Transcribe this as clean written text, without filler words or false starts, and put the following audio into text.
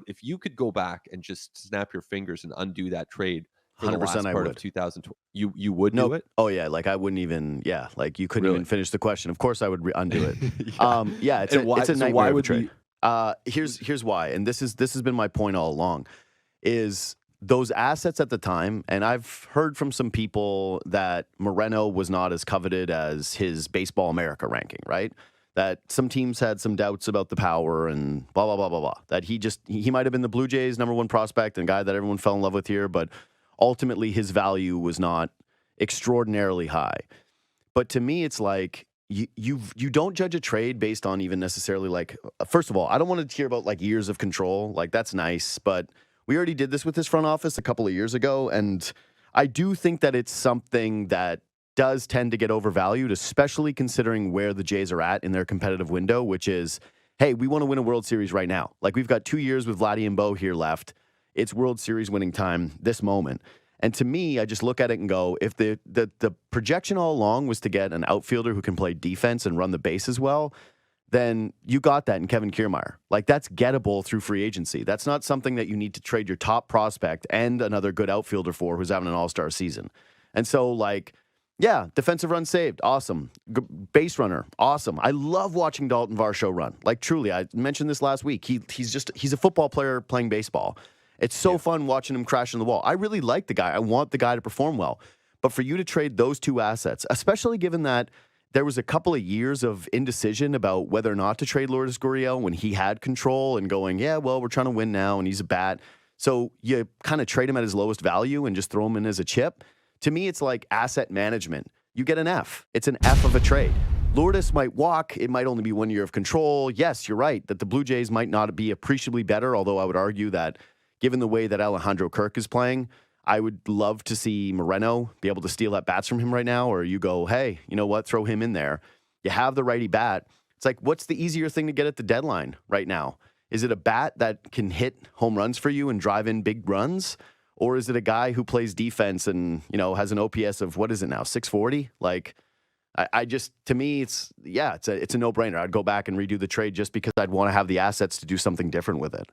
if you could go back and just snap your fingers and undo that trade for the 100% last I part of would. 2020, you would do Nope. it? Oh, yeah, like, I wouldn't even like, you couldn't even Really? finish the question. Of course, I would undo it. Yeah. Yeah, And why it's a so why nightmare of a would trade. the Here's why, and this has been my point all along, is those assets at the time, and I've heard from some people that Moreno was not as coveted as his Baseball America ranking, right? That some teams had some doubts about the power and blah, blah, blah, blah, blah. That he might have been the Blue Jays' number one prospect and guy that everyone fell in love with here, but ultimately his value was not extraordinarily high. But to me, it's like you don't judge a trade based on even necessarily like, first of all, I don't want to hear about like years of control. Like, that's nice, but we already did this with this front office a couple of years ago, and I do think that it's something that does tend to get overvalued, especially considering where the Jays are at in their competitive window, which is, hey, we want to win a World Series right now. Like, we've got 2 years with Vladdy and Bo here left. It's World Series winning time this moment. And to me, I just look at it and go, if the projection all along was to get an outfielder who can play defense and run the bases well, then you got that in Kevin Kiermaier. Like, that's gettable through free agency. That's not something that you need to trade your top prospect and another good outfielder for who's having an all-star season. And so, like, yeah, defensive run saved, awesome. Base runner, awesome. I love watching Dalton Varsho run. Like, truly, I mentioned this last week. He's a football player playing baseball. It's so fun watching him crash in the wall. I really like the guy. I want the guy to perform well. But for you to trade those two assets, especially given that there was a couple of years of indecision about whether or not to trade Lourdes Gurriel when he had control and going, yeah, well, we're trying to win now and he's a bat. So you kind of trade him at his lowest value and just throw him in as a chip. To me, it's like asset management. You get an F. It's an F of a trade. Lourdes might walk. It might only be 1 year of control. Yes, you're right that the Blue Jays might not be appreciably better, although I would argue that given the way that Alejandro Kirk is playing, I would love to see Moreno be able to steal at bats from him right now, or you go, hey, you know what, throw him in there. You have the righty bat. It's like, what's the easier thing to get at the deadline right now? Is it a bat that can hit home runs for you and drive in big runs? Or is it a guy who plays defense and, you know, has an OPS of, what is it now, 640? Like, I just, to me, it's a no-brainer. I'd go back and redo the trade just because I'd want to have the assets to do something different with it.